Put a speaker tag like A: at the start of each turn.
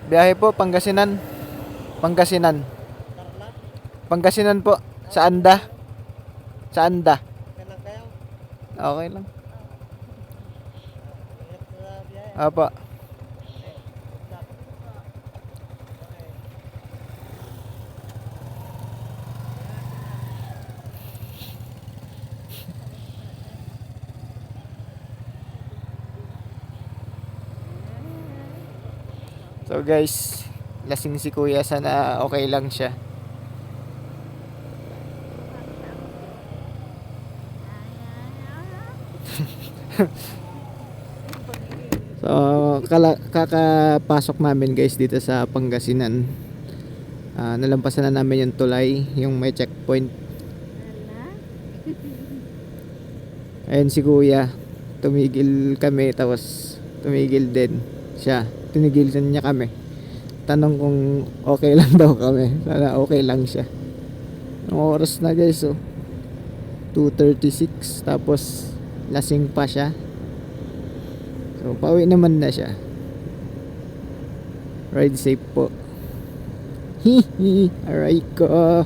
A: Biyahe po, Pangasinan. Pangasinan. Pangasinan po. Sa Anda. Sa Anda. Okay lang. Apa. So guys, lasing si kuya, sana okay lang siya. So kakapasok namin guys dito sa Pangasinan. Nalampasan na namin yung tulay, yung may checkpoint. Ayun si kuya, tumigil kami tapos tumigil din siya. Tinigilan niya kami. Tanong kung okay lang daw kami. Sana okay lang siya. Ang oras na guys, oh, 2:36, tapos lasing pa siya. So pauwi naman na siya. Ride safe po. Hihi, aray ko.